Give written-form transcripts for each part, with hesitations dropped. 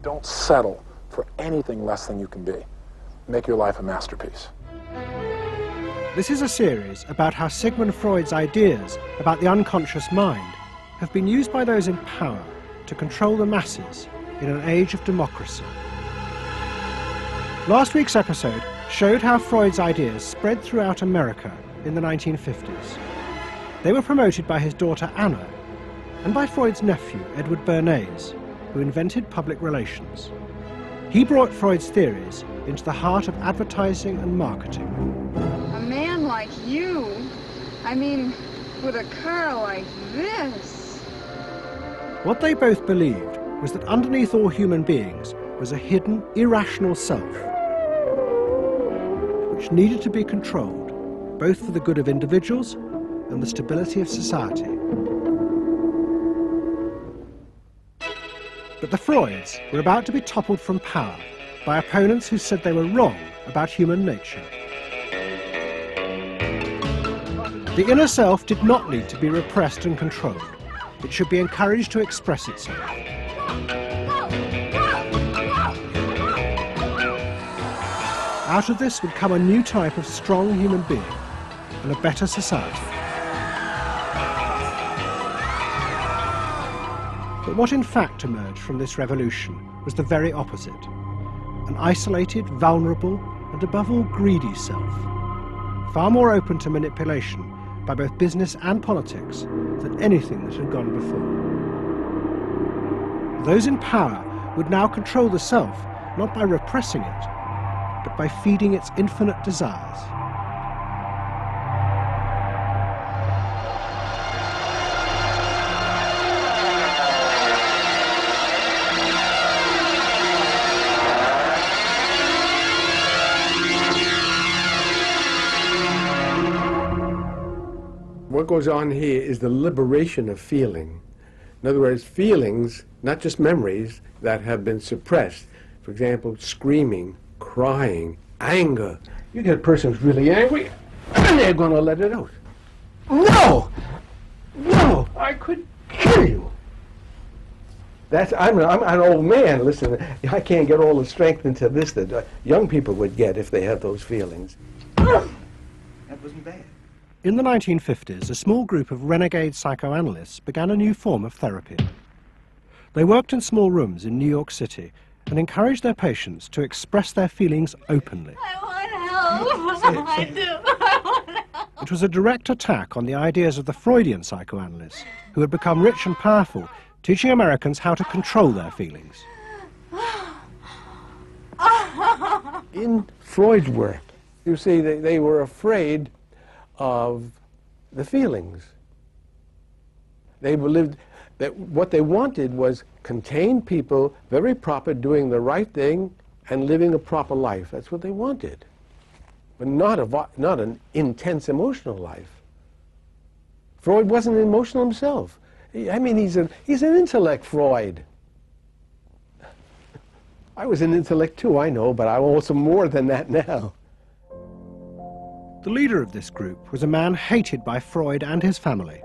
Don't settle for anything less than you can be. Make your life a masterpiece. This is a series about how Sigmund Freud's ideas about the unconscious mind have been used by those in power to control the masses in an age of democracy. Last week's episode showed how Freud's ideas spread throughout America in the 1950s. They were promoted by his daughter Anna and by Freud's nephew, Edward Bernays, who invented public relations. He brought Freud's theories into the heart of advertising and marketing. A man like you, I mean, with a car like this. What they both believed was that underneath all human beings was a hidden, irrational self, which needed to be controlled, both for the good of individuals and the stability of society. But the Freuds were about to be toppled from power by opponents who said they were wrong about human nature. The inner self did not need to be repressed and controlled. It should be encouraged to express itself. Out of this would come a new type of strong human being and a better society. But what in fact emerged from this revolution was the very opposite. An isolated, vulnerable, and above all greedy self, far more open to manipulation by both business and politics than anything that had gone before. Those in power would now control the self, not by repressing it, but by feeding its infinite desires. What goes on here is the liberation of feeling. In other words, feelings, not just memories, that have been suppressed. For example, screaming, crying, anger. You get a person who's really angry, and they're going to let it out. No! No! I could kill you! I'm an old man, listen, I can't get all the strength into this that young people would get if they had those feelings. That wasn't bad. In the 1950s, a small group of renegade psychoanalysts began a new form of therapy. They worked in small rooms in New York City and encouraged their patients to express their feelings openly. I want help. I do. I want help. It was a direct attack on the ideas of the Freudian psychoanalysts, who had become rich and powerful, teaching Americans how to control their feelings. In Freud's work, you see, they were afraid of the feelings. They believed that what they wanted was contained people, very proper, doing the right thing and living a proper life. That's what they wanted, but not an intense emotional life. Freud wasn't emotional himself. I mean, he's an intellect, Freud. I was an intellect too, I know, but I'm also more than that now. The leader of this group was a man hated by Freud and his family.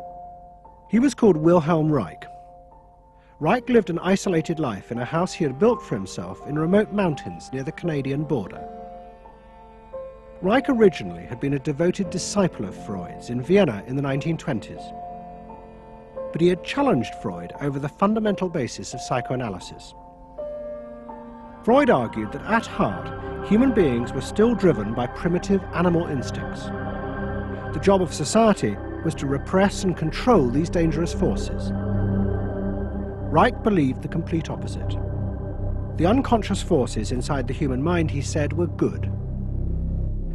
He was called Wilhelm Reich. Reich lived an isolated life in a house he had built for himself in remote mountains near the Canadian border. Reich originally had been a devoted disciple of Freud's in Vienna in the 1920s. But he had challenged Freud over the fundamental basis of psychoanalysis. Freud argued that at heart, human beings were still driven by primitive animal instincts. The job of society was to repress and control these dangerous forces. Reich believed the complete opposite. The unconscious forces inside the human mind, he said, were good.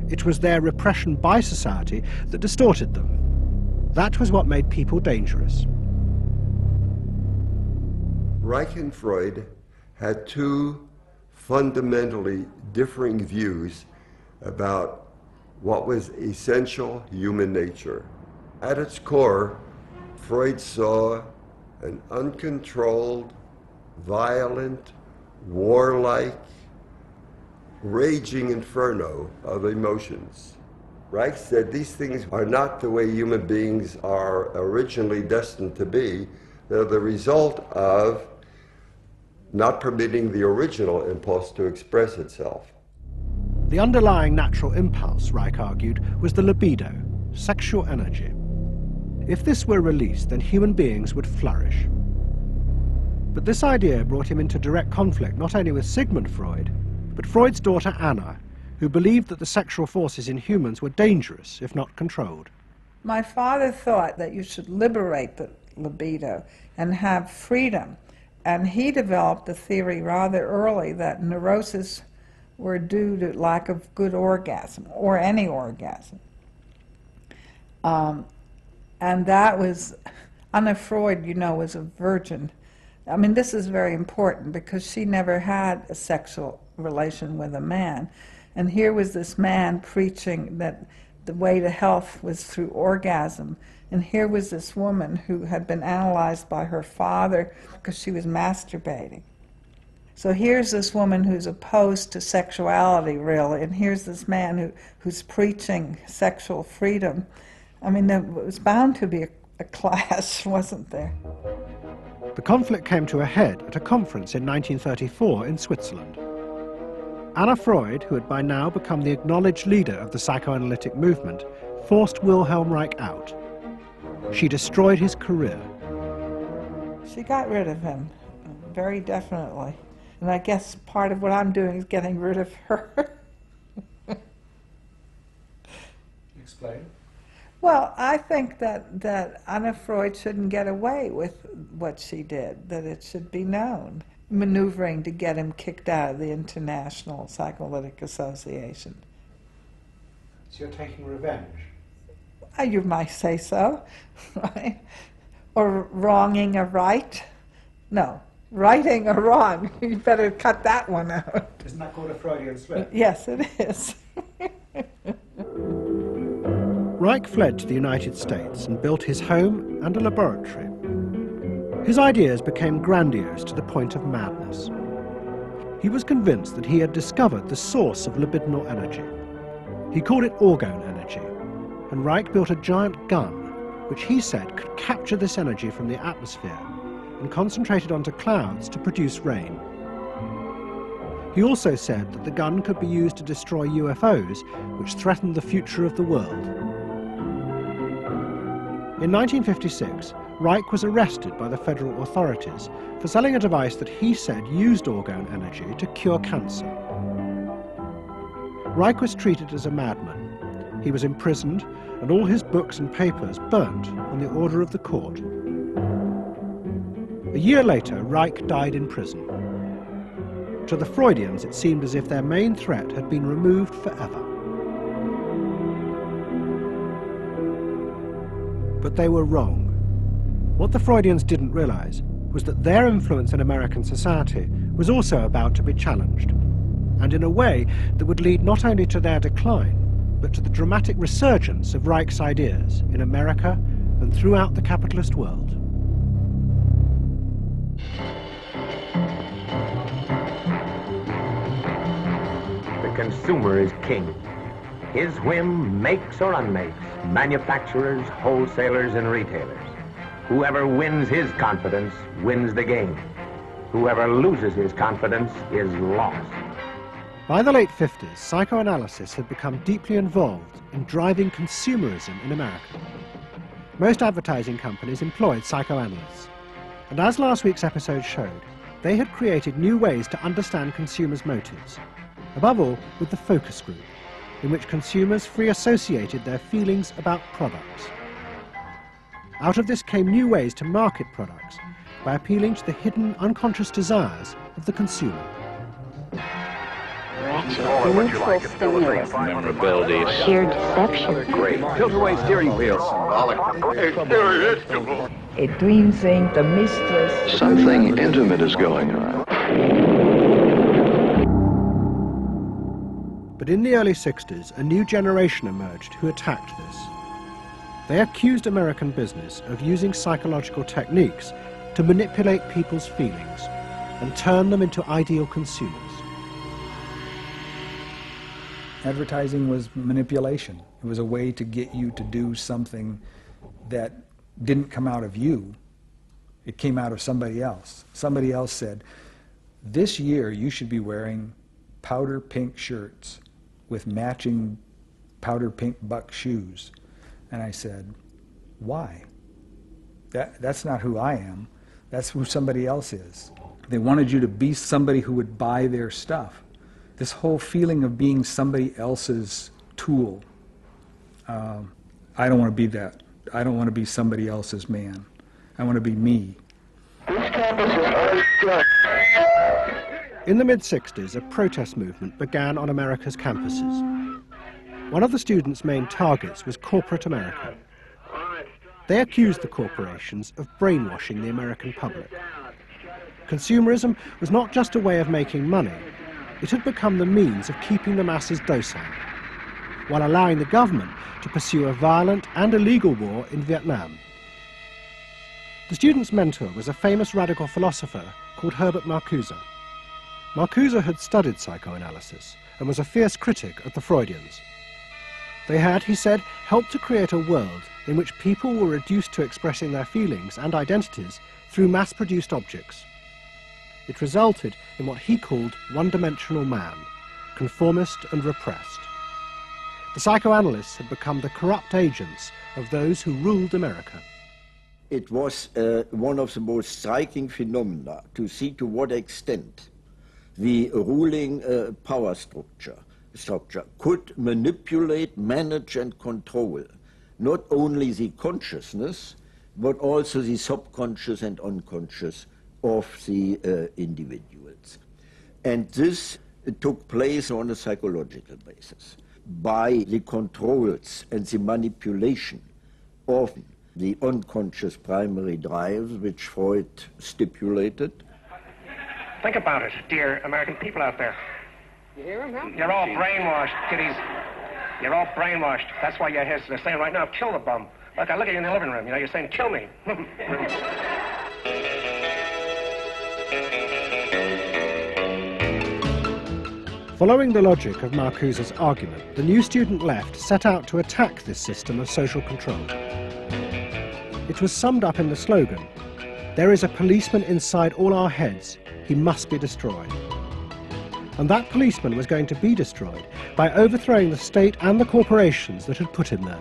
It was their repression by society that distorted them. That was what made people dangerous. Reich and Freud had two fundamentally differing views about what was essential human nature. At its core, Freud saw an uncontrolled, violent, warlike, raging inferno of emotions. Reich said these things are not the way human beings are originally destined to be. They're the result of not permitting the original impulse to express itself. The underlying natural impulse, Reich argued, was the libido, sexual energy. If this were released, then human beings would flourish. But this idea brought him into direct conflict not only with Sigmund Freud, but Freud's daughter Anna, who believed that the sexual forces in humans were dangerous if not controlled. My father thought that you should liberate the libido and have freedom, and he developed a theory rather early that neuroses were due to lack of good orgasm, or any orgasm. And that was, Anna Freud, you know, was a virgin. I mean, this is very important because she never had a sexual relation with a man. And here was this man preaching that the way to health was through orgasm. And here was this woman who had been analyzed by her father because she was masturbating. So here's this woman who's opposed to sexuality, really, and here's this man who's preaching sexual freedom. I mean, there was bound to be a clash, wasn't there? The conflict came to a head at a conference in 1934 in Switzerland. Anna Freud, who had by now become the acknowledged leader of the psychoanalytic movement, forced Wilhelm Reich out. She destroyed his career. She got rid of him, very definitely. And I guess part of what I'm doing is getting rid of her. Explain. Well, I think that Anna Freud shouldn't get away with what she did, that it should be known, maneuvering to get him kicked out of the International Psychoanalytic Association. So you're taking revenge? You might say so, right? Or wronging a right? No, righting a wrong. You better cut that one out. Isn't that called a Freudian slip? Yes, it is. Reich fled to the United States and built his home and a laboratory. His ideas became grandiose to the point of madness. He was convinced that he had discovered the source of libidinal energy. He called it orgone energy, and Reich built a giant gun, which he said could capture this energy from the atmosphere and concentrate it onto clouds to produce rain. He also said that the gun could be used to destroy UFOs, which threatened the future of the world. In 1956, Reich was arrested by the federal authorities for selling a device that he said used orgone energy to cure cancer. Reich was treated as a madman. He was imprisoned and all his books and papers burnt on the order of the court. A year later, Reich died in prison. To the Freudians, it seemed as if their main threat had been removed forever. But they were wrong. What the Freudians didn't realize was that their influence in American society was also about to be challenged, and in a way that would lead not only to their decline, but to the dramatic resurgence of Reich's ideas in America and throughout the capitalist world. The consumer is king. His whim makes or unmakes manufacturers, wholesalers, and retailers. Whoever wins his confidence wins the game. Whoever loses his confidence is lost. By the late 50s, psychoanalysis had become deeply involved in driving consumerism in America. Most advertising companies employed psychoanalysts, and as last week's episode showed, they had created new ways to understand consumers' motives, above all with the focus group, in which consumers free associated their feelings about products. Out of this came new ways to market products by appealing to the hidden unconscious desires of the consumer. Neutral stimulus, memorability, sheer deception, great tilt-away steering wheel, a dream saying the mistress. something intimate is going on. But in the early 60s, a new generation emerged who attacked this. They accused American business of using psychological techniques to manipulate people's feelings and turn them into ideal consumers. Advertising was manipulation. It was a way to get you to do something that didn't come out of you. It came out of somebody else. Somebody else said, this year you should be wearing powder pink shirts with matching powder pink buck shoes. And I said, why? That's not who I am. That's who somebody else is. They wanted you to be somebody who would buy their stuff. This whole feeling of being somebody else's tool. I don't want to be that. I don't want to be somebody else's man. I want to be me. In the mid-60s, a protest movement began on America's campuses. One of the students' main targets was corporate America. They accused the corporations of brainwashing the American public. Consumerism was not just a way of making money, it had become the means of keeping the masses docile, while allowing the government to pursue a violent and illegal war in Vietnam. The student's mentor was a famous radical philosopher called Herbert Marcuse. Marcuse had studied psychoanalysis and was a fierce critic of the Freudians. They had, he said, helped to create a world in which people were reduced to expressing their feelings and identities through mass-produced objects. It resulted in what he called one-dimensional man, conformist and repressed. The psychoanalysts had become the corrupt agents of those who ruled America. It was one of the most striking phenomena to see to what extent the ruling power structure could manipulate, manage and control not only the consciousness but also the subconscious and unconscious of the individuals. And this took place on a psychological basis by the controls and the manipulation of the unconscious primary drives which Freud stipulated. Think about it, dear American people out there. You hear him, huh? You're all brainwashed, kiddies. You're all brainwashed. That's why you're here. They're saying right now, kill the bum. Look, I look at you in the living room. You know, you're saying, kill me. Following the logic of Marcuse's argument, the new student left set out to attack this system of social control. It was summed up in the slogan, "There is a policeman inside all our heads. He must be destroyed." And that policeman was going to be destroyed by overthrowing the state and the corporations that had put him there.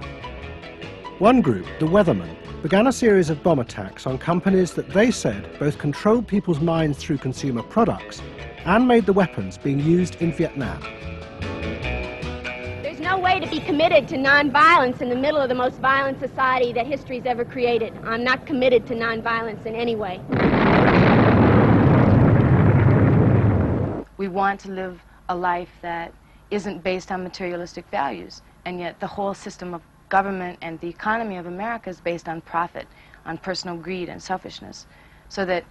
One group, the Weathermen, began a series of bomb attacks on companies that they said both controlled people's minds through consumer products and made the weapons being used in Vietnam. There's no way to be committed to nonviolence in the middle of the most violent society that history's ever created. I'm not committed to nonviolence in any way. We want to live a life that isn't based on materialistic values, and yet the whole system of government and the economy of America is based on profit, on personal greed and selfishness. So that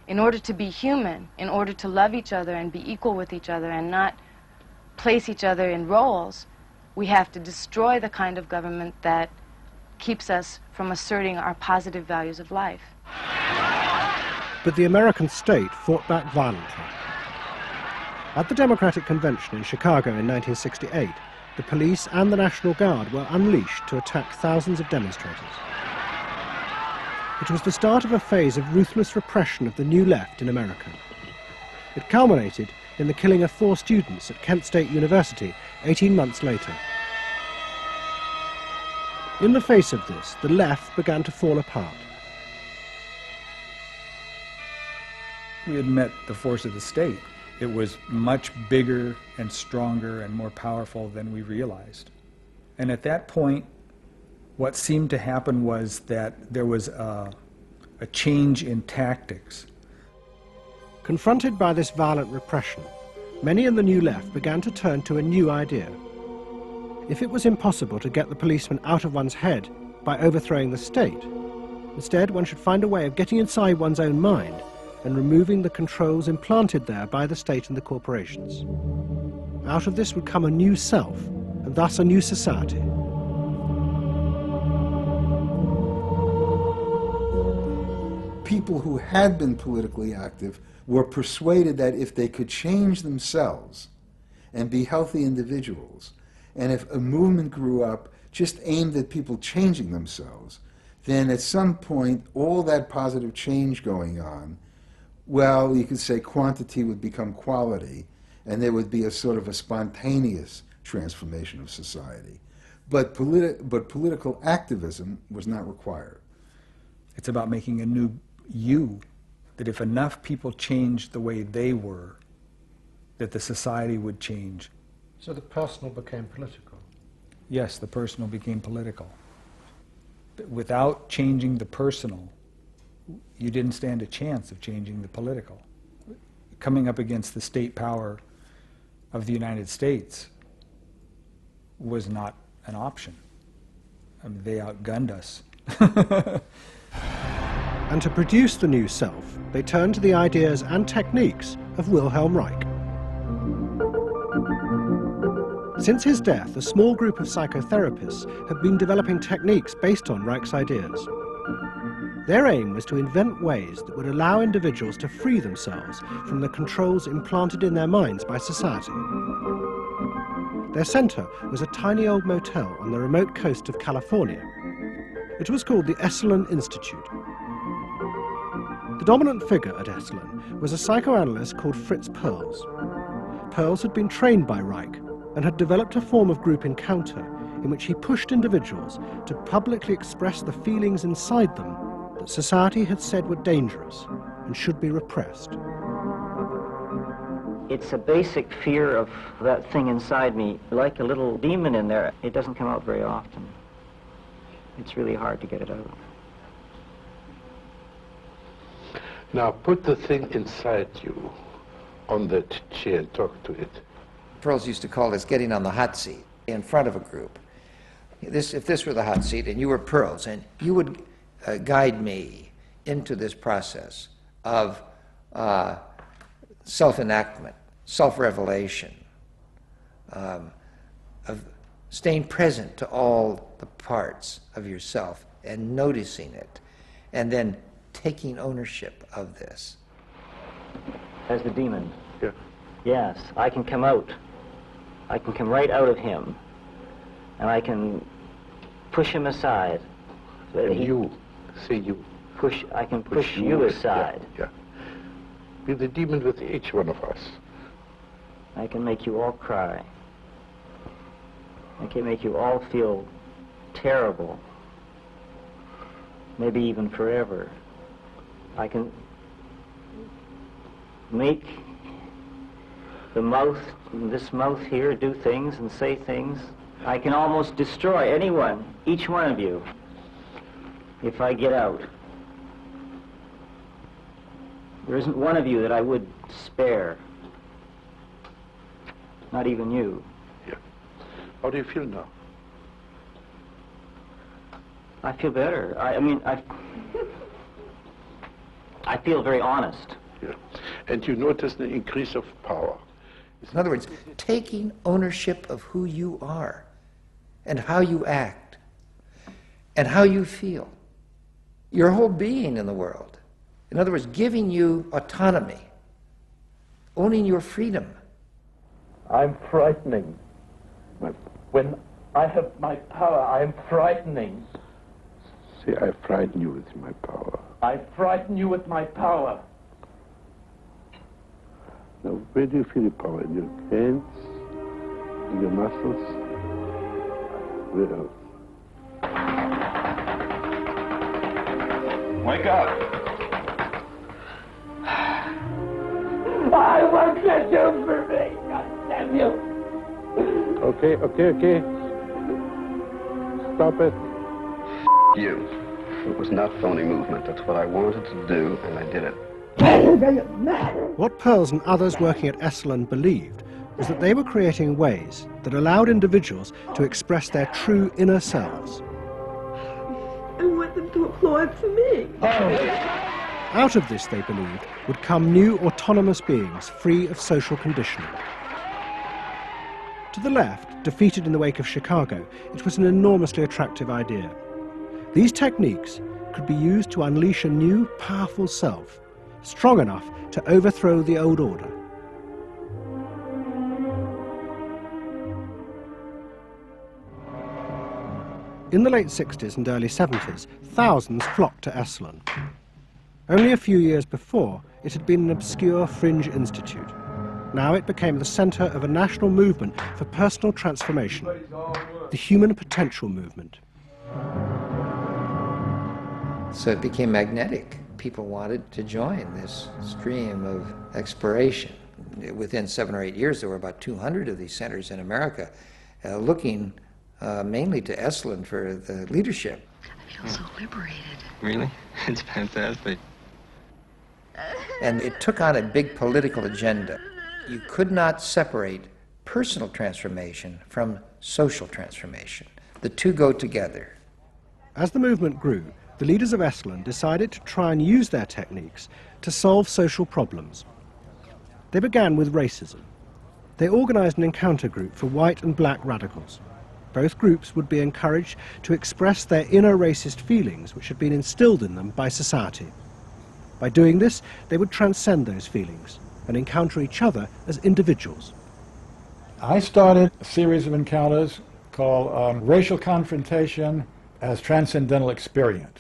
in order to be human, in order to love each other and be equal with each other and not place each other in roles, we have to destroy the kind of government that keeps us from asserting our positive values of life. But the American state fought back violently. At the Democratic Convention in Chicago in 1968, the police and the National Guard were unleashed to attack thousands of demonstrators. It was the start of a phase of ruthless repression of the new left in America. It culminated in the killing of 4 students at Kent State University 18 months later. In the face of this, the left began to fall apart. We had met the force of the state. It was much bigger and stronger and more powerful than we realized. And at that point, what seemed to happen was that there was a change in tactics. Confronted by this violent repression, many in the new left began to turn to a new idea. If it was impossible to get the policeman out of one's head by overthrowing the state, instead one should find a way of getting inside one's own mind and removing the controls implanted there by the state and the corporations. Out of this would come a new self, and thus a new society. People who had been politically active were persuaded that if they could change themselves and be healthy individuals, and if a movement grew up just aimed at people changing themselves, then at some point all that positive change going on well, you could say quantity would become quality, and there would be a sort of a spontaneous transformation of society. But political activism was not required. It's about making a new you, that if enough people changed the way they were, that the society would change. So the personal became political? Yes, the personal became political. But without changing the personal, you didn't stand a chance of changing the political. Coming up against the state power of the United States was not an option. I mean, they outgunned us. And to produce the new self, they turned to the ideas and techniques of Wilhelm Reich. Since his death, a small group of psychotherapists have been developing techniques based on Reich's ideas. Their aim was to invent ways that would allow individuals to free themselves from the controls implanted in their minds by society. Their center was a tiny old motel on the remote coast of California. It was called the Esalen Institute. The dominant figure at Esalen was a psychoanalyst called Fritz Perls. Perls had been trained by Reich and had developed a form of group encounter in which he pushed individuals to publicly express the feelings inside them that society had said were dangerous and should be repressed. It's a basic fear of that thing inside me, like a little demon in there. It doesn't come out very often. It's really hard to get it out. Now put the thing inside you on that chair and talk to it. Perls used to call this getting on the hot seat in front of a group. If this were the hot seat and you were Perls, and you would guide me into this process of self-enactment, self-revelation, of staying present to all the parts of yourself and noticing it, and then taking ownership of this. As the demon? Yeah. Yes, I can come out. I can come right out of him, and I can push him aside. So that you, say you. I can push you aside. Yeah. Be the demon with each one of us. I can make you all cry. I can make you all feel terrible. Maybe even forever. I can make the mouth, this mouth here, do things and say things. I can almost destroy anyone, each one of you, if I get out. There isn't one of you that I would spare. Not even you. Yeah. How do you feel now? I feel better. I mean, I feel very honest. Yeah. And you notice the increase of power. In other words, taking ownership of who you are and how you act and how you feel. Your whole being in the world. In other words, giving you autonomy, owning your freedom. I'm frightening. When I have my power, I am frightening. See, I frighten you with my power. I frighten you with my power. Now, where do you feel the power? In your hands? In your muscles? Where else? Wake up! I want you to do for me, God damn you! Okay. Stop it. You. It was not phony movement. That's what I wanted to do, and I did it. What Perls and others working at Esalen believed was that they were creating ways that allowed individuals to express their true inner selves. I want them to applaud for me. Out of this, they believed, would come new autonomous beings free of social conditioning. To the left, defeated in the wake of Chicago, it was an enormously attractive idea. These techniques could be used to unleash a new, powerful self, strong enough to overthrow the old order. In the late 60s and early 70s, thousands flocked to Esalen. Only a few years before, it had been an obscure fringe institute. Now it became the centre of a national movement for personal transformation, the human potential movement. So it became magnetic. People wanted to join this stream of exploration. Within 7 or 8 years, there were about 200 of these centers in America, looking mainly to Esalen for the leadership. I feel so liberated. Really? It's fantastic. And it took on a big political agenda. You could not separate personal transformation from social transformation. The two go together. As the movement grew, the leaders of Esalen decided to try and use their techniques to solve social problems. They began with racism. They organized an encounter group for white and black radicals. Both groups would be encouraged to express their inner racist feelings which had been instilled in them by society. By doing this, they would transcend those feelings and encounter each other as individuals. I started a series of encounters called Racial Confrontation as Transcendental Experience.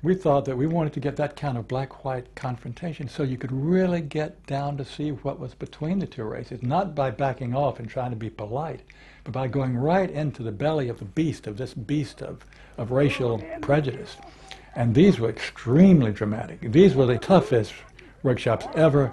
We thought that we wanted to get that kind of black-white confrontation so you could really get down to see what was between the two races, not by backing off and trying to be polite, but by going right into the belly of the beast, of this beast of racial prejudice. And these were extremely dramatic. These were the toughest workshops ever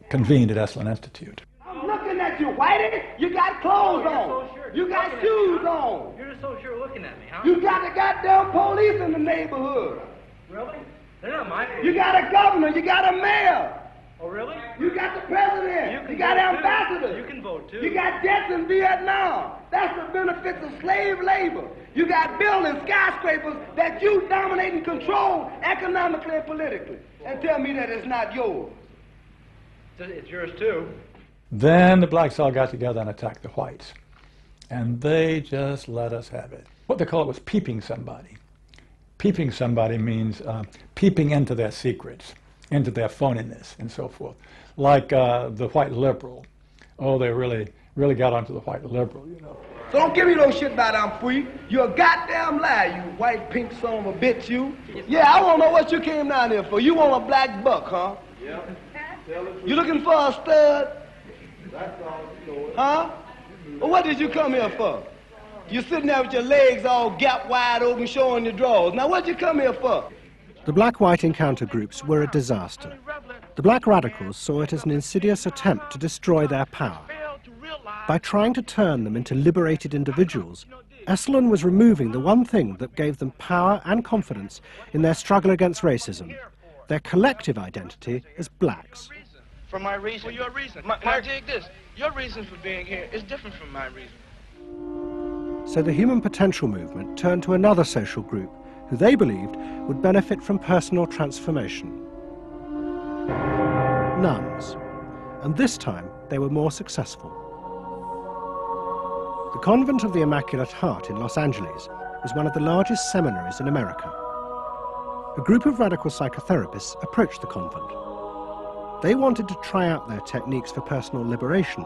convened at Esalen Institute. I'm looking at you, Whitey. You got clothes on. You got shoes on. You're so sure looking at me, huh? You got the goddamn police in the neighborhood. Really? They're not my police. You got a governor. You got a mayor. Oh, really? You got the president. You got ambassadors. You can vote, too. You got jets in Vietnam. That's the benefits of slave labor. You got buildings, skyscrapers that you dominate and control economically and politically. And tell me that it's not yours. It's yours, too. Then the blacks all got together and attacked the whites. And they just let us have it. What they call it was peeping somebody. Peeping somebody means peeping into their secrets, into their phoniness, and so forth. Like the white liberal. Oh, they really got onto the white liberal, you know. So don't give me no shit about I'm free. You're a goddamn liar, you white pink son of a bitch, you. Yeah, I want to know what you came down here for. You want a black buck, huh? Yeah. You looking for a stud? Huh? Well, what did you come here for? You're sitting there with your legs all gap wide open, showing your drawers. Now, what did you come here for? The black-white encounter groups were a disaster. The black radicals saw it as an insidious attempt to destroy their power. By trying to turn them into liberated individuals, Esalen was removing the one thing that gave them power and confidence in their struggle against racism, their collective identity as blacks. For my reason. For your reason. Now, dig this. Your reason for being here is different from my reason. So the human potential movement turned to another social group who they believed would benefit from personal transformation. Nuns. And this time they were more successful. The Convent of the Immaculate Heart in Los Angeles was one of the largest seminaries in America. A group of radical psychotherapists approached the convent. They wanted to try out their techniques for personal liberation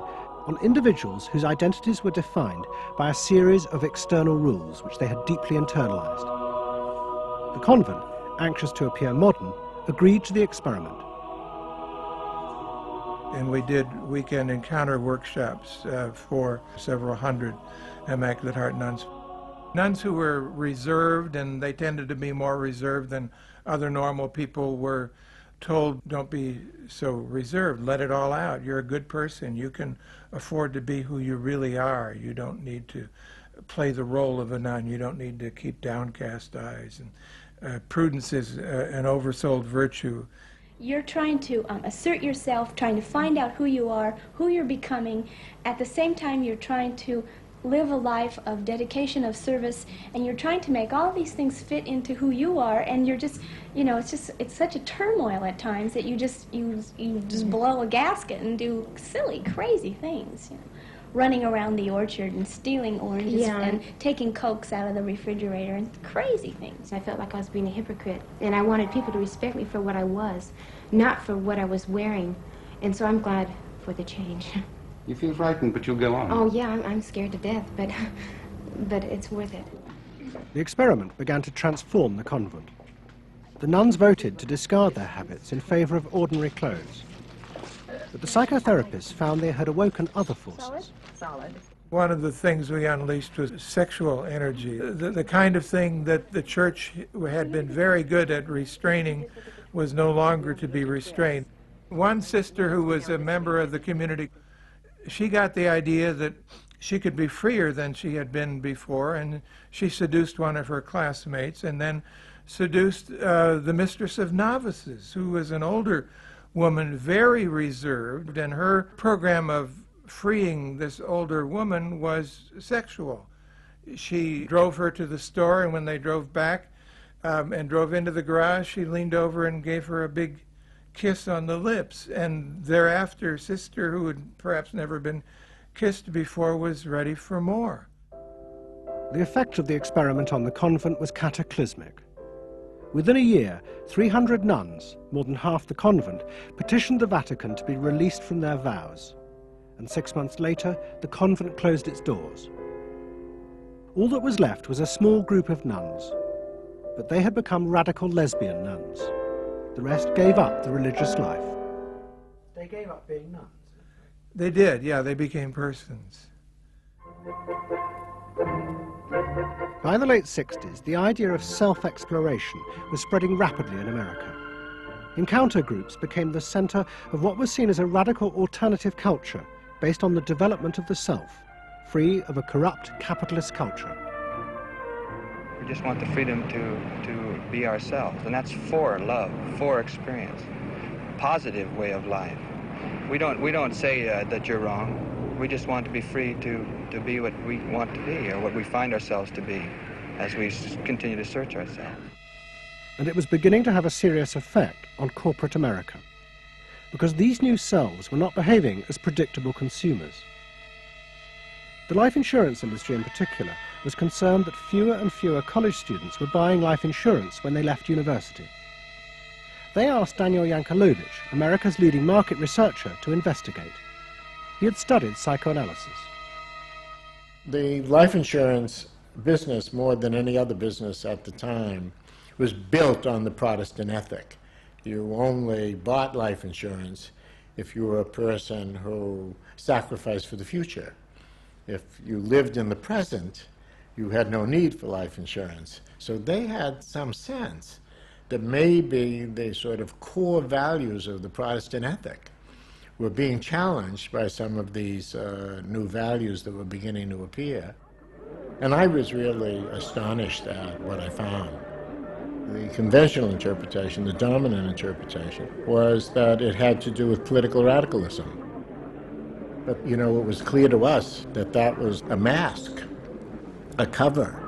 on individuals whose identities were defined by a series of external rules which they had deeply internalized. The convent, anxious to appear modern, agreed to the experiment. And we did weekend encounter workshops for several hundred Immaculate Heart nuns. Nuns who were reserved, and they tended to be more reserved than other normal people, were told, don't be so reserved, let it all out. You're a good person. You can afford to be who you really are. You don't need to play the role of a nun. You don't need to keep downcast eyes. And prudence is an oversold virtue. You're trying to assert yourself, trying to find out who you are, who you're becoming. At the same time, you're trying to live a life of dedication, of service, and you're trying to make all these things fit into who you are, and you're just, you know, it's such a turmoil at times that you just blow a gasket and do silly, crazy things, you know. Running around the orchard and stealing oranges and taking Cokes out of the refrigerator and crazy things. I felt like I was being a hypocrite, and I wanted people to respect me for what I was, not for what I was wearing. And so I'm glad for the change. You feel frightened, but you'll go on. Oh, yeah, I'm scared to death, but it's worth it. The experiment began to transform the convent. The the nuns voted to discard their habits in favour of ordinary clothes. But the psychotherapists found they had awoken other forces. Solid. One of the things we unleashed was sexual energy. The kind of thing that the church had been very good at restraining was no longer to be restrained. One sister who was a member of the community, she got the idea that she could be freer than she had been before, and she seduced one of her classmates and then seduced the mistress of novices, who was an older woman, very reserved, and her program of freeing this older woman was sexual. She drove her to the store, and when they drove back and drove into the garage, she leaned over and gave her a big kiss on the lips, and thereafter, sister, who had perhaps never been kissed before, was ready for more. The effect of the experiment on the convent was cataclysmic. Within a year, 300 nuns, more than half the convent, petitioned the Vatican to be released from their vows. And 6 months later, the convent closed its doors. All that was left was a small group of nuns, but they had become radical lesbian nuns. The rest gave up the religious life. They gave up being nuns. They did, yeah, they became persons. By the late 60s, the idea of self-exploration was spreading rapidly in America. Encounter groups became the center of what was seen as a radical alternative culture based on the development of the self, free of a corrupt capitalist culture. We just want the freedom to be ourselves, and that's for love, for experience, positive way of life. We don't say that you're wrong. We just want to be free to be what we want to be, or what we find ourselves to be, as we continue to search ourselves. And it was beginning to have a serious effect on corporate America, because these new selves were not behaving as predictable consumers. The life insurance industry in particular was concerned that fewer and fewer college students were buying life insurance when they left university. They asked Daniel Yankelovich, America's leading market researcher, to investigate. He had studied psychoanalysis. The life insurance business, more than any other business at the time, was built on the Protestant ethic. You only bought life insurance if you were a person who sacrificed for the future. If you lived in the present, you had no need for life insurance. So they had some sense that maybe the sort of core values of the Protestant ethic were being challenged by some of these new values that were beginning to appear. And I was really astonished at what I found. The conventional interpretation, the dominant interpretation, was that it had to do with political radicalism. But, you know, it was clear to us that that was a mask, a cover.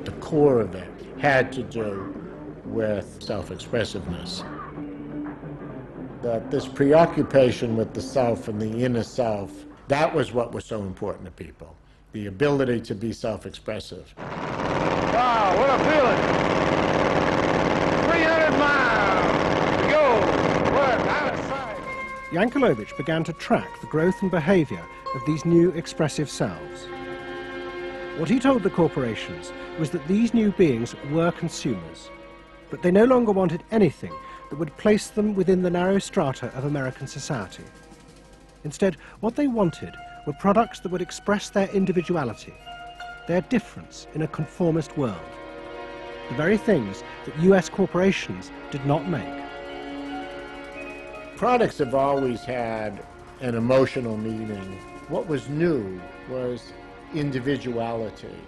The core of it had to do with self-expressiveness. That this preoccupation with the self and the inner self, that was what was so important to people. The ability to be self-expressive. Wow, what a feeling! 300 miles to go. What out of sight. Yankelovich began to track the growth and behavior of these new expressive selves. What he told the corporations was that these new beings were consumers, but they no longer wanted anything that would place them within the narrow strata of American society. Instead, what they wanted were products that would express their individuality, their difference in a conformist world, the very things that US corporations did not make. Products have always had an emotional meaning. What was new was individuality.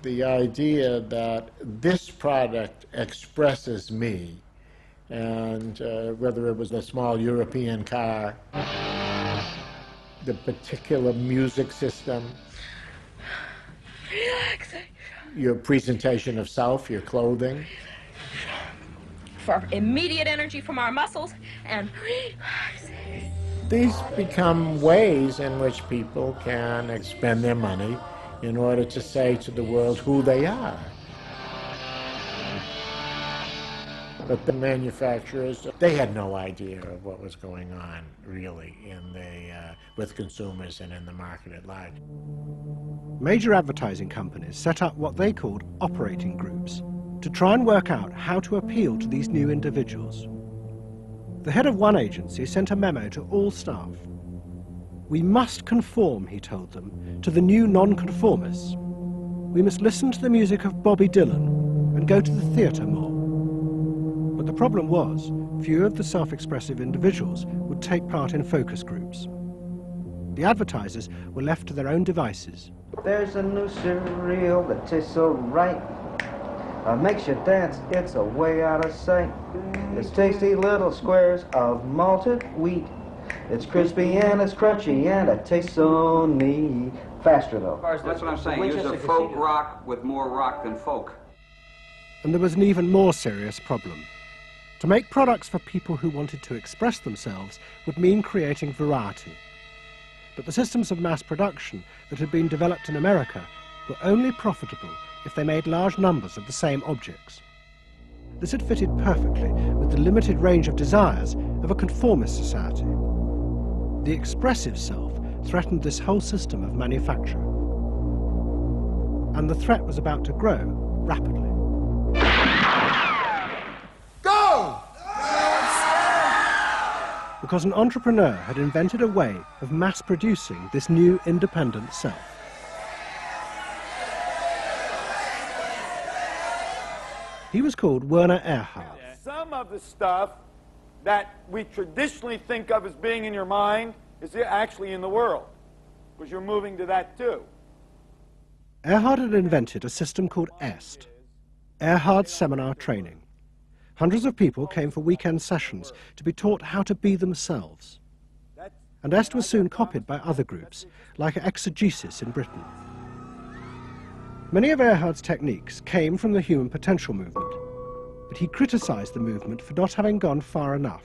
The idea that this product expresses me, and whether it was a small European car, the particular music system, Relaxation. your presentation of self, your clothing. For immediate energy from our muscles and relaxation. These become ways in which people can expend their money in order to say to the world who they are. But the manufacturers, they had no idea of what was going on, really, with consumers and in the market at large. Major advertising companies set up what they called operating groups, to try and work out how to appeal to these new individuals. The head of one agency sent a memo to all staff. We must conform, he told them, to the new nonconformists. We must listen to the music of Bobby Dylan and go to the theatre more. But the problem was, few of the self-expressive individuals would take part in focus groups. The advertisers were left to their own devices. There's a new cereal that tastes so right. Makes you dance, it's a way out of sight. It's tasty little squares of malted wheat. It's crispy and it's crunchy and it tastes so neat. Faster though. That's what I'm saying. Use a folk rock with more rock than folk. And there was an even more serious problem. To make products for people who wanted to express themselves would mean creating variety. But the systems of mass production that had been developed in America were only profitable if they made large numbers of the same objects. This had fitted perfectly with the limited range of desires of a conformist society. The expressive self threatened this whole system of manufacture. And the threat was about to grow rapidly. Go! Because an entrepreneur had invented a way of mass-producing this new independent self. He was called Werner Erhard. Some of the stuff that we traditionally think of as being in your mind is actually in the world, because you're moving to that too. Erhard had invented a system called EST, Erhard Seminar Training. Hundreds of people came for weekend sessions to be taught how to be themselves. And EST was soon copied by other groups, like Exegesis in Britain. Many of Erhard's techniques came from the human potential movement, but he criticized the movement for not having gone far enough.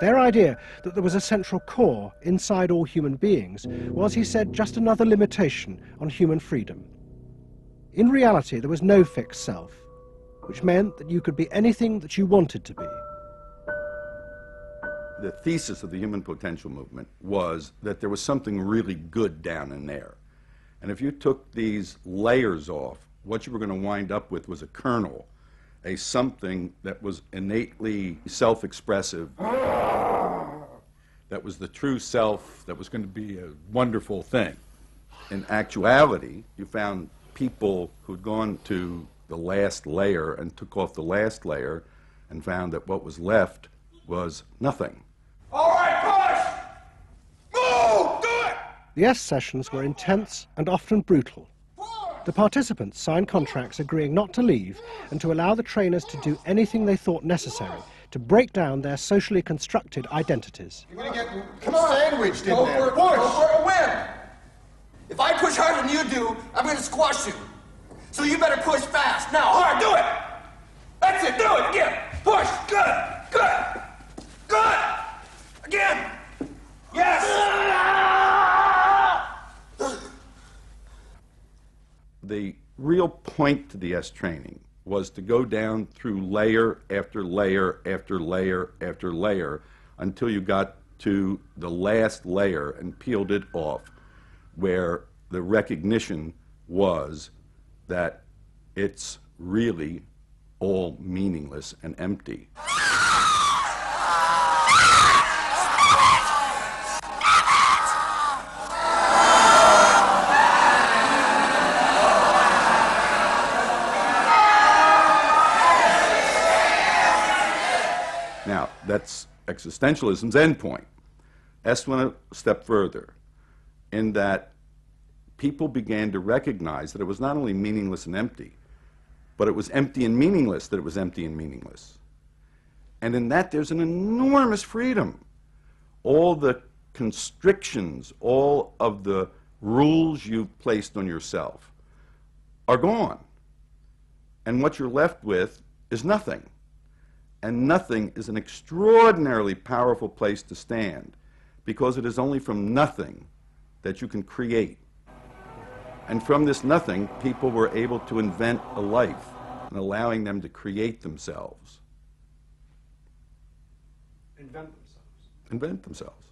Their idea that there was a central core inside all human beings was, he said, just another limitation on human freedom. In reality, there was no fixed self, which meant that you could be anything that you wanted to be. The thesis of the human potential movement was that there was something really good down in there. And if you took these layers off, what you were going to wind up with was a kernel, a something that was innately self-expressive, that was the true self, that was going to be a wonderful thing. In actuality, you found people who'd gone to the last layer and took off the last layer and found that what was left was nothing. All right, push! Move! Do it! The EST sessions were intense and often brutal. The participants signed contracts agreeing not to leave and to allow the trainers to do anything they thought necessary to break down their socially constructed identities. You're going to get sandwiched in there. Go for a win! If I push harder than you do, I'm going to squash you. So you better push fast. Now, hard, do it! That's it, do it again! Push! Good! Good! Good! Again! Yes! The real point to the EST training was to go down through layer after layer after layer after layer until you got to the last layer and peeled it off, where the recognition was that it's really all meaningless and empty. Now, that's existentialism's endpoint. EST went a step further in that people began to recognize that it was not only meaningless and empty, but it was empty and meaningless that it was empty and meaningless. And in that, there's an enormous freedom. All the constrictions, all of the rules you've placed on yourself are gone. And what you're left with is nothing. And nothing is an extraordinarily powerful place to stand, because it is only from nothing that you can create. And from this nothing, people were able to invent a life, and allowing them to create themselves. Invent themselves. Invent themselves.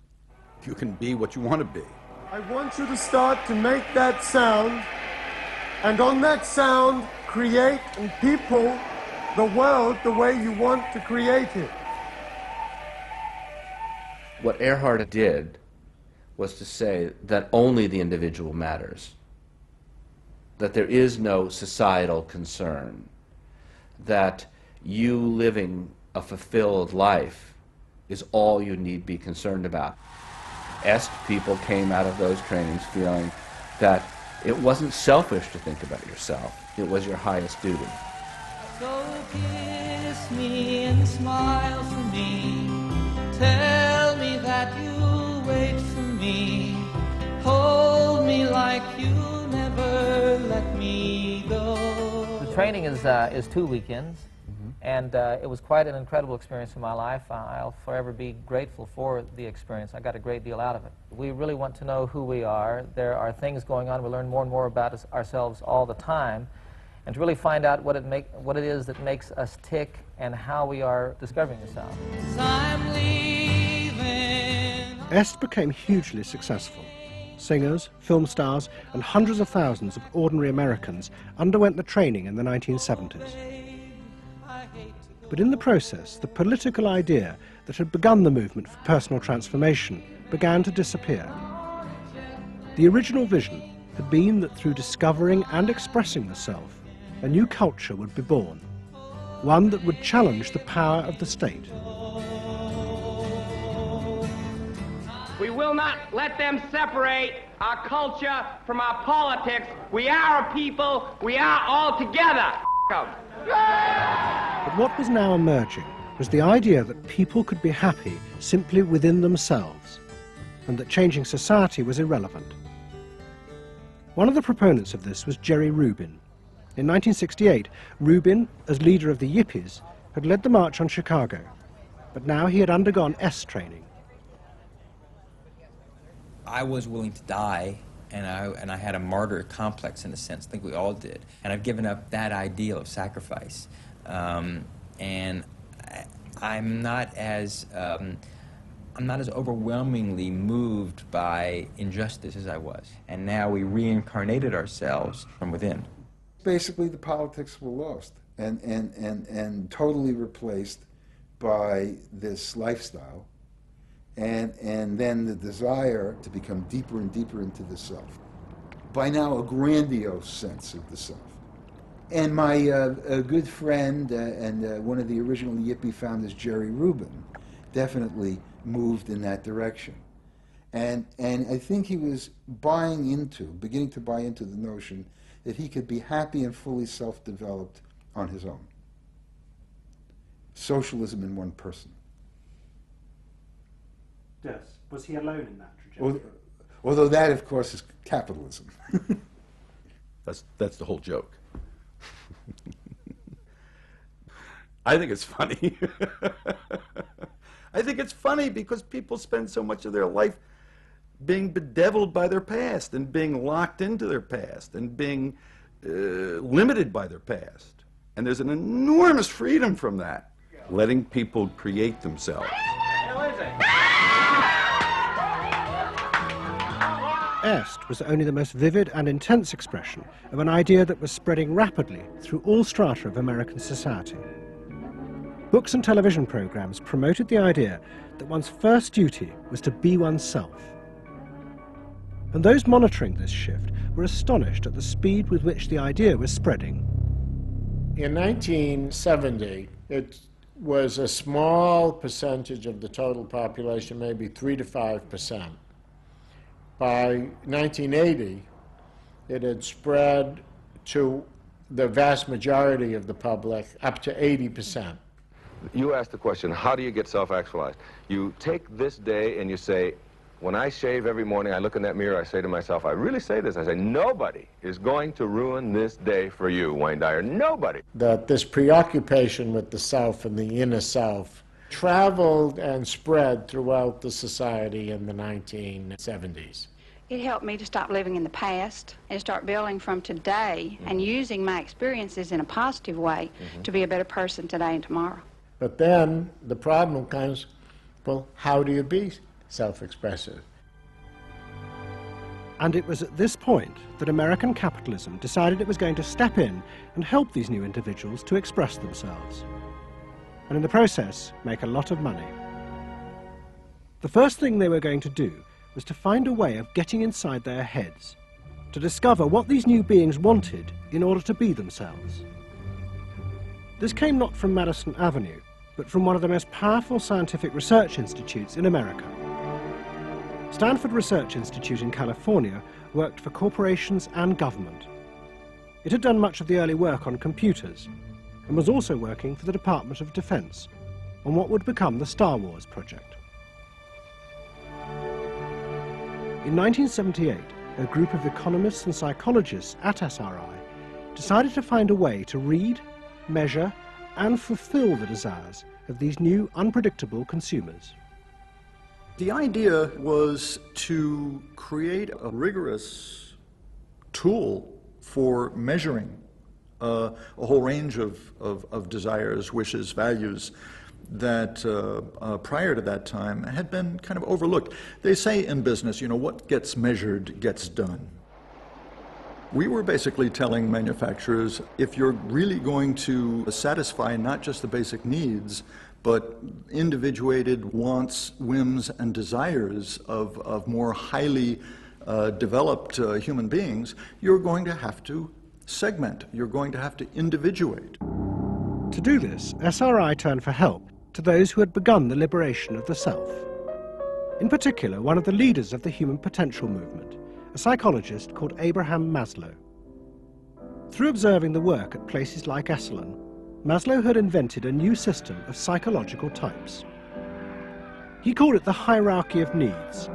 You can be what you want to be. I want you to start to make that sound, and on that sound, create and people the world the way you want to create it. What Earhart did was to say that only the individual matters, that there is no societal concern, that you living a fulfilled life is all you need be concerned about. Est people came out of those trainings feeling that it wasn't selfish to think about yourself, it was your highest duty. So kiss me and smile for me, tell me that you'll wait for me, hold me like you'll never let me go. The training is 2 weekends, and it was quite an incredible experience in my life. I'll forever be grateful for the experience. I got a great deal out of it. We really want to know who we are. There are things going on. We learn more and more about ourselves all the time, and to really find out what it is that makes us tick and how we are discovering ourselves. I'm leaving. Est became hugely successful. Singers, film stars, and hundreds of thousands of ordinary Americans underwent the training in the 1970s. But in the process, the political idea that had begun the movement for personal transformation began to disappear. The original vision had been that through discovering and expressing the self, a new culture would be born, one that would challenge the power of the state. We will not let them separate our culture from our politics. We are a people. We are all together. But what was now emerging was the idea that people could be happy simply within themselves, and that changing society was irrelevant. One of the proponents of this was Jerry Rubin. In 1968, Rubin, as leader of the Yippies, had led the march on Chicago, but now he had undergone Est training. I was willing to die, and I had a martyr complex in a sense. I think we all did. And I've given up that ideal of sacrifice. And I'm not as overwhelmingly moved by injustice as I was. And now we reincarnated ourselves from within. Basically, the politics were lost and totally replaced by this lifestyle. And then the desire to become deeper and deeper into the self. By now, a grandiose sense of the self. And my a good friend and one of the original Yippie founders, Jerry Rubin, definitely moved in that direction. And I think he was beginning to buy into the notion that he could be happy and fully self-developed on his own. Socialism in one person. Yes. Was he alone in that trajectory? Although that, of course, is capitalism. That's the whole joke. I think it's funny. I think it's funny because people spend so much of their life being bedeviled by their past and being locked into their past and being limited by their past. And there's an enormous freedom from that. Letting people create themselves. Est was only the most vivid and intense expression of an idea that was spreading rapidly through all strata of American society. Books and television programs promoted the idea that one's first duty was to be oneself. And those monitoring this shift were astonished at the speed with which the idea was spreading. In 1970, it was a small percentage of the total population, maybe 3 to 5%. By 1980, it had spread to the vast majority of the public, up to 80%. You asked the question, how do you get self-actualized? You take this day and you say, when I shave every morning, I look in that mirror, I say to myself, I really say this, I say, nobody is going to ruin this day for you, Wayne Dyer, nobody. That this preoccupation with the self and the inner self traveled and spread throughout the society in the 1970s. It helped me to stop living in the past and start building from today and using my experiences in a positive way to be a better person today and tomorrow. But then the problem comes, well, how do you be self-expressive? And it was at this point that American capitalism decided it was going to step in and help these new individuals to express themselves, and in the process make a lot of money. The first thing they were going to do was to find a way of getting inside their heads, to discover what these new beings wanted in order to be themselves. This came not from Madison Avenue, but from one of the most powerful scientific research institutes in America. Stanford Research Institute in California worked for corporations and government. It had done much of the early work on computers and was also working for the Department of Defense on what would become the Star Wars project. In 1978, a group of economists and psychologists at SRI decided to find a way to read, measure, and fulfill the desires of these new, unpredictable consumers. The idea was to create a rigorous tool for measuring a whole range of desires, wishes, values that prior to that time had been kind of overlooked. They say in business, you know, what gets measured gets done. We were basically telling manufacturers, if you're really going to satisfy not just the basic needs, but individuated wants, whims, and desires of more highly developed human beings, you're going to have to segment. You're going to have to individuate. To do this, SRI turned for help to those who had begun the liberation of the self. In particular, one of the leaders of the human potential movement, a psychologist called Abraham Maslow. Through observing the work at places like Esalen, Maslow had invented a new system of psychological types. He called it the hierarchy of needs,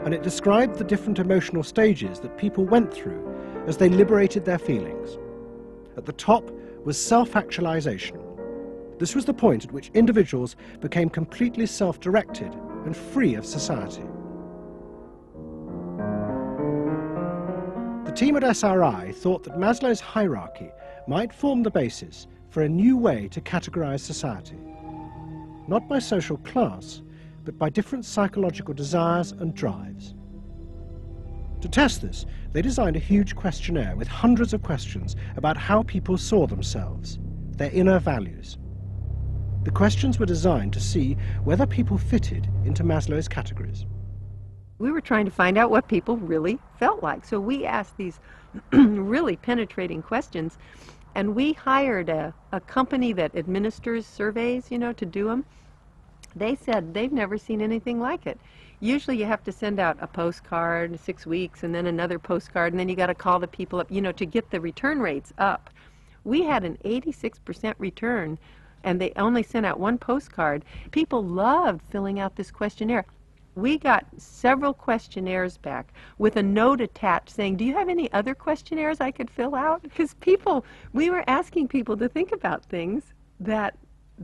and it described the different emotional stages that people went through as they liberated their feelings. At the top was self-actualization. This was the point at which individuals became completely self-directed and free of society. The team at SRI thought that Maslow's hierarchy might form the basis for a new way to categorize society, not by social class, but by different psychological desires and drives. To test this, they designed a huge questionnaire with hundreds of questions about how people saw themselves, their inner values. The questions were designed to see whether people fitted into Maslow's categories. We were trying to find out what people really felt like. So we asked these really penetrating questions, and we hired a company that administers surveys, you know, to do them. They said they've never seen anything like it. Usually you have to send out a postcard 6 weeks and then another postcard, and then you got to call the people up, you know, to get the return rates up. We had an 86% return, and they only sent out one postcard. People loved filling out this questionnaire. We got several questionnaires back with a note attached saying, do you have any other questionnaires I could fill out? Because we were asking people to think about things that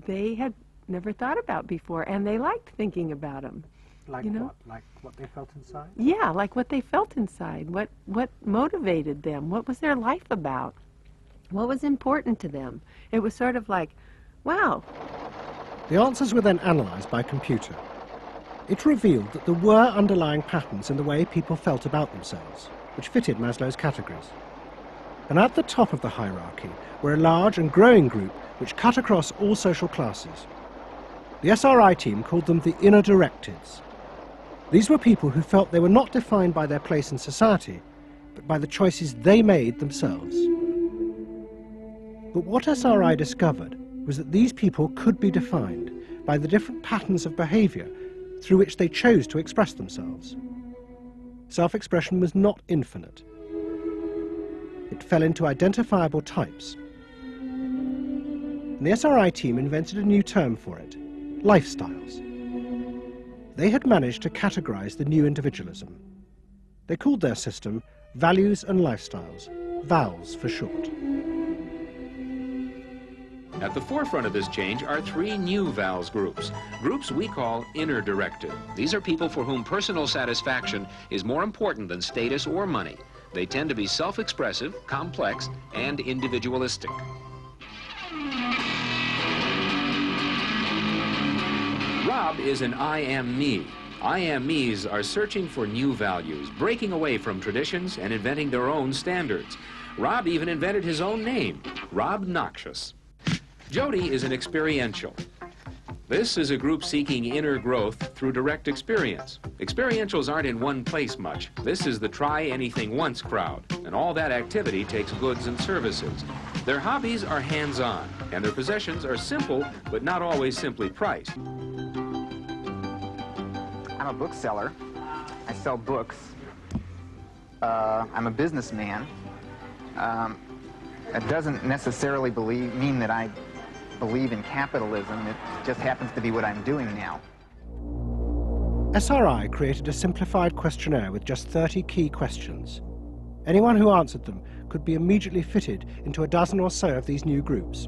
they had never thought about before, and they liked thinking about them. Like, you know? What? Like what they felt inside? Yeah, like what they felt inside. What motivated them? What was their life about? What was important to them? It was sort of like, wow. The answers were then analyzed by computer. It revealed that there were underlying patterns in the way people felt about themselves, which fitted Maslow's categories. And at the top of the hierarchy were a large and growing group which cut across all social classes. The SRI team called them the inner directeds. These were people who felt they were not defined by their place in society, but by the choices they made themselves. But what SRI discovered was that these people could be defined by the different patterns of behavior through which they chose to express themselves. Self-expression was not infinite. It fell into identifiable types. And the SRI team invented a new term for it: lifestyles. They had managed to categorize the new individualism. They called their system Values and Lifestyles, VALS for short. At the forefront of this change are three new VALS groups we call inner directed. These are people for whom personal satisfaction is more important than status or money. They tend to be self-expressive, complex, and individualistic. Rob is an I am me. IMEs are searching for new values, breaking away from traditions and inventing their own standards. Rob even invented his own name, Rob Noxious. Jody is an experiential. This is a group seeking inner growth through direct experience. Experientials aren't in one place much. This is the try-anything-once crowd, and all that activity takes goods and services. Their hobbies are hands-on, and their possessions are simple, but not always simply priced. I'm a bookseller. I sell books. I'm a businessman. It doesn't necessarily mean that I believe in capitalism. It just happens to be what I'm doing now. SRI created a simplified questionnaire with just 30 key questions. Anyone who answered them could be immediately fitted into a dozen or so of these new groups.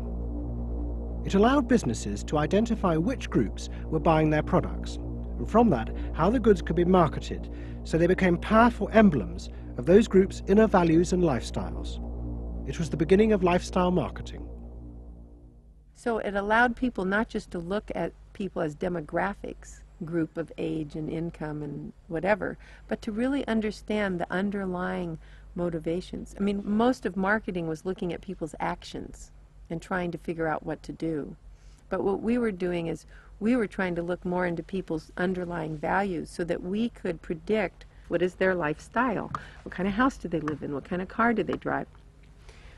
It allowed businesses to identify which groups were buying their products, and from that, how the goods could be marketed, so they became powerful emblems of those groups' inner values and lifestyles. It was the beginning of lifestyle marketing. So it allowed people not just to look at people as demographics, group of age and income and whatever, but to really understand the underlying motivations. I mean, most of marketing was looking at people's actions and trying to figure out what to do. But what we were doing is we were trying to look more into people's underlying values so that we could predict what is their lifestyle, what kind of house do they live in, what kind of car do they drive.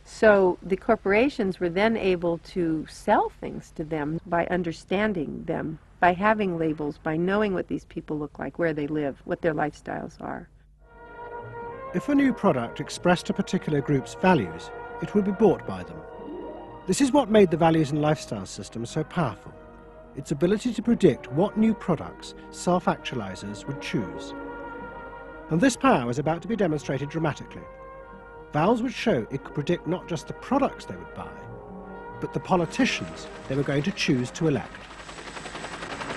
So the corporations were then able to sell things to them by understanding them, by having labels, by knowing what these people look like, where they live, what their lifestyles are. If a new product expressed a particular group's values, it would be bought by them. This is what made the values and lifestyle system so powerful, its ability to predict what new products self-actualizers would choose. And this power was about to be demonstrated dramatically. Vowels would show it could predict not just the products they would buy, but the politicians they were going to choose to elect.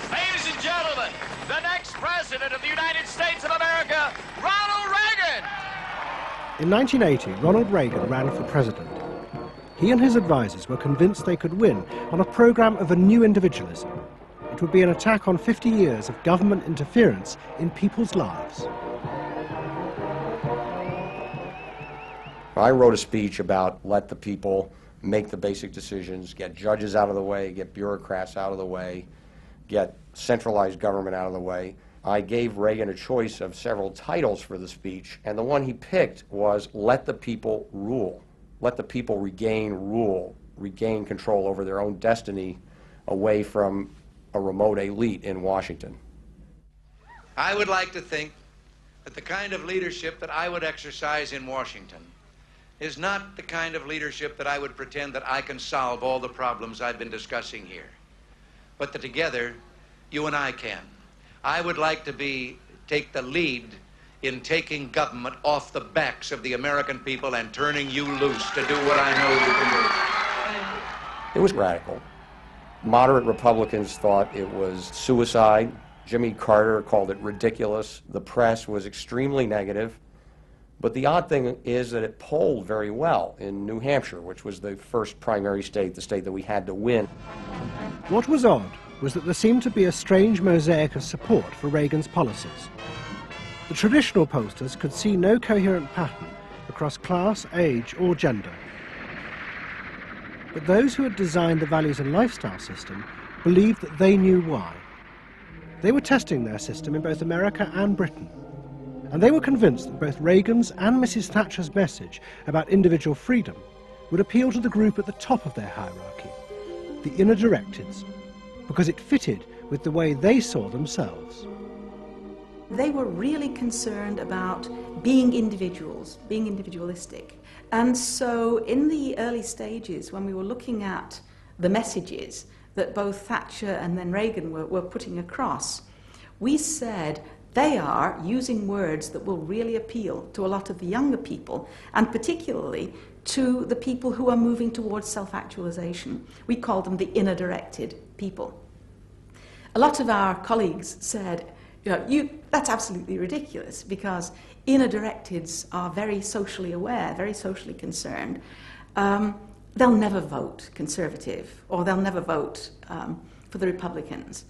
Ladies and gentlemen, the next President of the United States of America, Ronald Reagan! In 1980, Ronald Reagan ran for president. He and his advisors were convinced they could win on a program of a new individualism. It would be an attack on 50 years of government interference in people's lives. I wrote a speech about let the people make the basic decisions, get judges out of the way, get bureaucrats out of the way, get centralized government out of the way. I gave Reagan a choice of several titles for the speech, and the one he picked was let the people rule. Let the people regain rule, regain control over their own destiny away from a remote elite in Washington. I would like to think that the kind of leadership that I would exercise in Washington is not the kind of leadership that I would pretend that I can solve all the problems I've been discussing here, but that together, you and I can. I would like to take the lead in taking government off the backs of the American people and turning you loose to do what I know you can do. It was radical. Moderate Republicans thought it was suicide. Jimmy Carter called it ridiculous. The press was extremely negative. But the odd thing is that it polled very well in New Hampshire, which was the first primary state, the state that we had to win. What was odd was that there seemed to be a strange mosaic of support for Reagan's policies. The traditional pollsters could see no coherent pattern across class, age, or gender. But those who had designed the values and lifestyle system believed that they knew why. They were testing their system in both America and Britain. And they were convinced that both Reagan's and Mrs. Thatcher's message about individual freedom would appeal to the group at the top of their hierarchy, the inner directeds, because it fitted with the way they saw themselves. They were really concerned about being individuals, being individualistic. And so in the early stages, when we were looking at the messages that both Thatcher and then Reagan were putting across, we said, they are using words that will really appeal to a lot of the younger people, and particularly to the people who are moving towards self-actualization. We call them the inner-directed people. A lot of our colleagues said, that's absolutely ridiculous, because inner-directeds are very socially aware, very socially concerned. They'll never vote Conservative, or they'll never vote for the Republicans.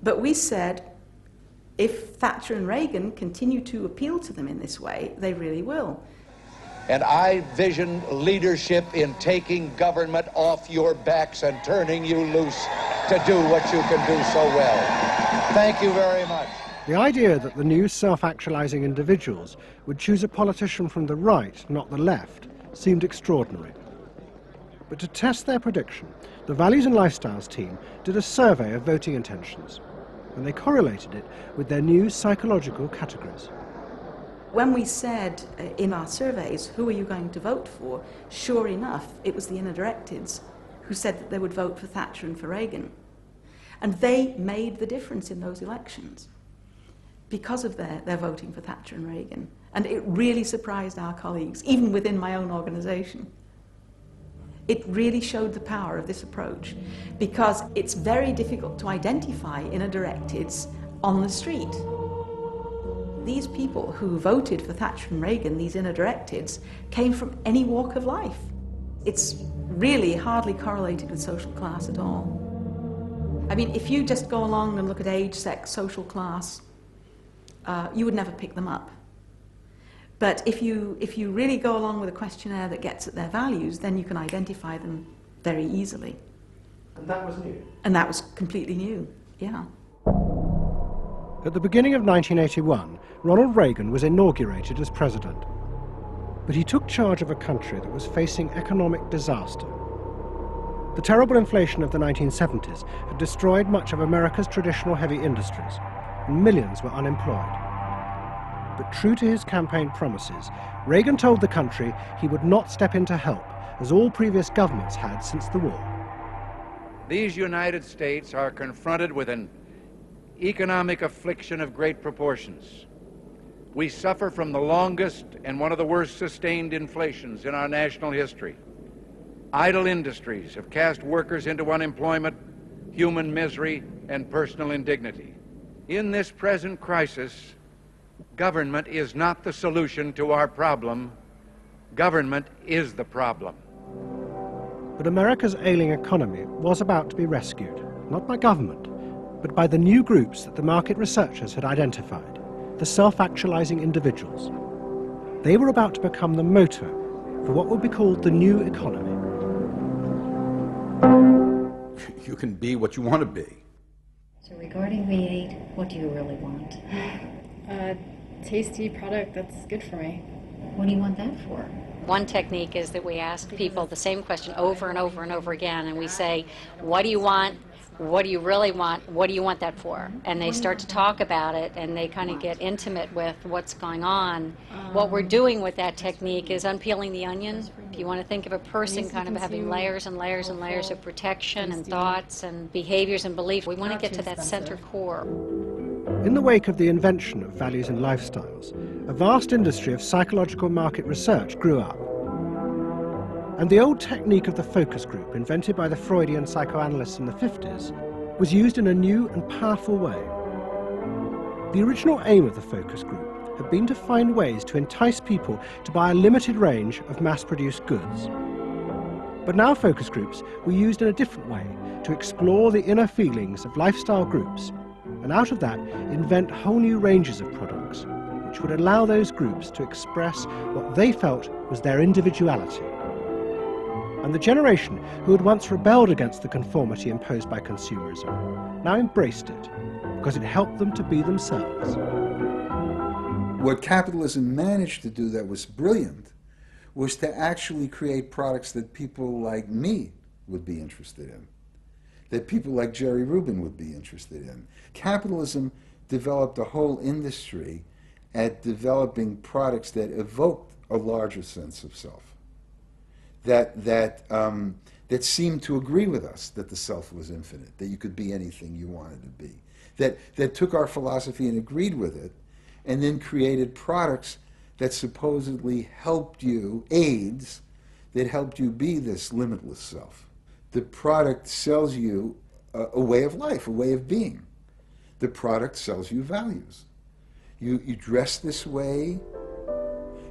But we said, If Thatcher and Reagan continue to appeal to them in this way, they really will. And I vision leadership in taking government off your backs and turning you loose to do what you can do so well. Thank you very much. The idea that the new self-actualizing individuals would choose a politician from the right, not the left, seemed extraordinary. But to test their prediction, the Values and Lifestyles team did a survey of voting intentions, and they correlated it with their new psychological categories. When we said in our surveys, who are you going to vote for, sure enough, it was the inner directeds who said that they would vote for Thatcher and for Reagan. And they made the difference in those elections because of their voting for Thatcher and Reagan. And it really surprised our colleagues, even within my own organisation. It really showed the power of this approach, because it's very difficult to identify inner directeds on the street. These people who voted for Thatcher and Reagan, these inner directeds, came from any walk of life. It's really hardly correlated with social class at all. I mean, if you just go along and look at age, sex, social class, you would never pick them up. But if you really go along with a questionnaire that gets at their values, then you can identify them very easily. And that was new? And that was completely new, yeah. At the beginning of 1981, Ronald Reagan was inaugurated as president. But he took charge of a country that was facing economic disaster. The terrible inflation of the 1970s had destroyed much of America's traditional heavy industries, and millions were unemployed. But true to his campaign promises, Reagan told the country he would not step in to help, as all previous governments had since the war. These United States are confronted with an economic affliction of great proportions. We suffer from the longest and one of the worst sustained inflations in our national history. Idle industries have cast workers into unemployment, human misery, and personal indignity. In this present crisis, government is not the solution to our problem. Government is the problem. But America's ailing economy was about to be rescued, not by government, but by the new groups that the market researchers had identified, the self-actualizing individuals. They were about to become the motor for what would be called the new economy. You can be what you want to be. So regarding V8, what do you really want? A tasty product that's good for me. What do you want that for? One technique is that we ask people the same question over and over and over again, and we say, what do you want? What do you really want? What do you want that for? And they start to talk about it, and they kind of get intimate with what's going on. What we're doing with that technique is unpeeling the onion. If you want to think of a person kind of having layers and layers and layers of protection and thoughts and behaviors and beliefs, we want to get to that center core. In the wake of the invention of values and lifestyles, a vast industry of psychological market research grew up. And the old technique of the focus group, invented by the Freudian psychoanalysts in the 50s, was used in a new and powerful way. The original aim of the focus group had been to find ways to entice people to buy a limited range of mass-produced goods. But now focus groups were used in a different way to explore the inner feelings of lifestyle groups, and out of that invent whole new ranges of products, which would allow those groups to express what they felt was their individuality. And the generation who had once rebelled against the conformity imposed by consumerism now embraced it, because it helped them to be themselves. What capitalism managed to do that was brilliant was to actually create products that people like me would be interested in, that people like Jerry Rubin would be interested in. Capitalism developed a whole industry at developing products that evoked a larger sense of self, that seemed to agree with us that the self was infinite, that you could be anything you wanted to be, that took our philosophy and agreed with it, and then created products that supposedly helped you, aids, that helped you be this limitless self. The product sells you a way of life, a way of being. The product sells you values. You dress this way,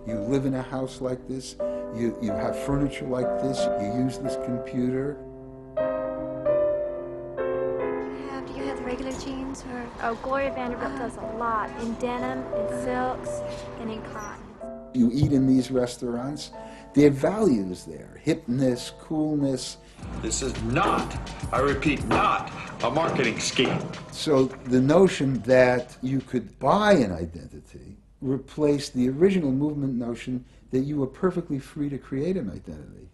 you live in a house like this, you have furniture like this, you use this computer. Do you have the regular jeans or Oh, Gloria Vanderbilt does a lot in denim, in silks, and in cotton. You eat in these restaurants, there are values there, hipness, coolness. This is not, I repeat, not a marketing scheme. So the notion that you could buy an identity replaced the original movement notion that you were perfectly free to create an identity.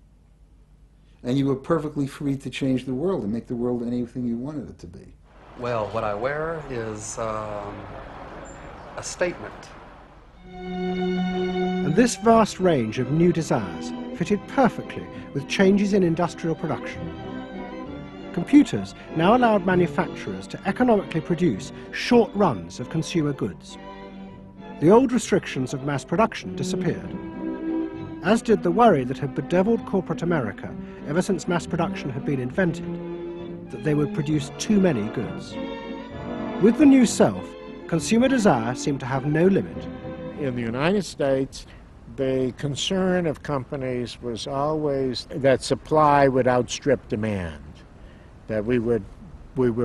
And you were perfectly free to change the world and make the world anything you wanted it to be. Well, what I wear is a statement. And this vast range of new desires fitted perfectly with changes in industrial production. Computers now allowed manufacturers to economically produce short runs of consumer goods. The old restrictions of mass production disappeared, as did the worry that had bedeviled corporate America ever since mass production had been invented, that they would produce too many goods. With the new self, consumer desire seemed to have no limit. In the United States, the concern of companies was always that supply would outstrip demand, that we were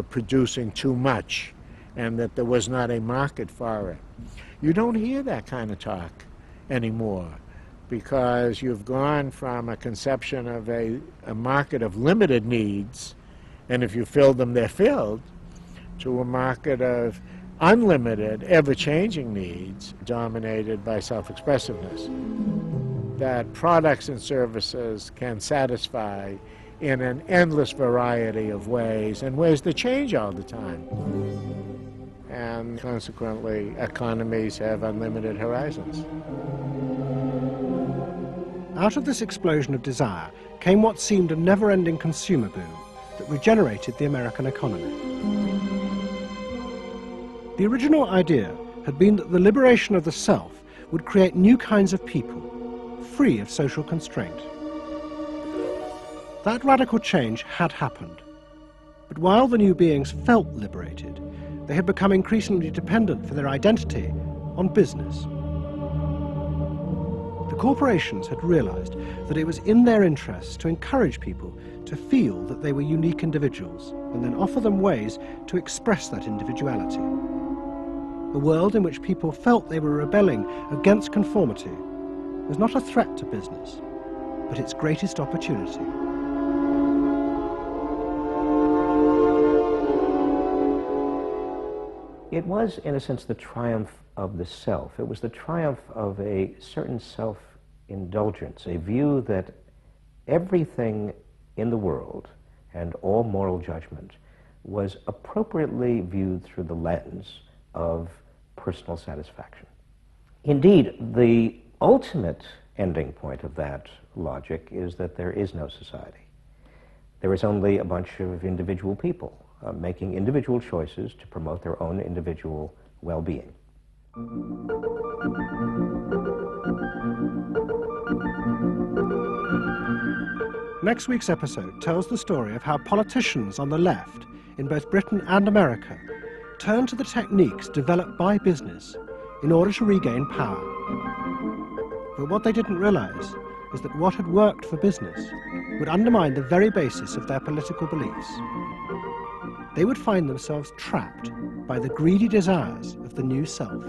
producing too much, and that there was not a market for it. You don't hear that kind of talk anymore, because you've gone from a conception of a market of limited needs, and if you fill them, they're filled, to a market of unlimited, ever-changing needs dominated by self-expressiveness, that products and services can satisfy in an endless variety of ways, and ways that change all the time. And consequently, economies have unlimited horizons. Out of this explosion of desire came what seemed a never-ending consumer boom that regenerated the American economy. The original idea had been that the liberation of the self would create new kinds of people, free of social constraint. That radical change had happened, but while the new beings felt liberated, they had become increasingly dependent for their identity on business. The corporations had realized that it was in their interests to encourage people to feel that they were unique individuals and then offer them ways to express that individuality. A world in which people felt they were rebelling against conformity was not a threat to business, but its greatest opportunity. It was, in a sense, the triumph of the self. It was the triumph of a certain self-indulgence, a view that everything in the world and all moral judgment was appropriately viewed through the lens of personal satisfaction. Indeed, the ultimate ending point of that logic is that there is no society. There is only a bunch of individual people making individual choices to promote their own individual well-being. Next week's episode tells the story of how politicians on the left, in both Britain and America, turned to the techniques developed by business in order to regain power. But what they didn't realize is that what had worked for business would undermine the very basis of their political beliefs. They would find themselves trapped by the greedy desires of the new self.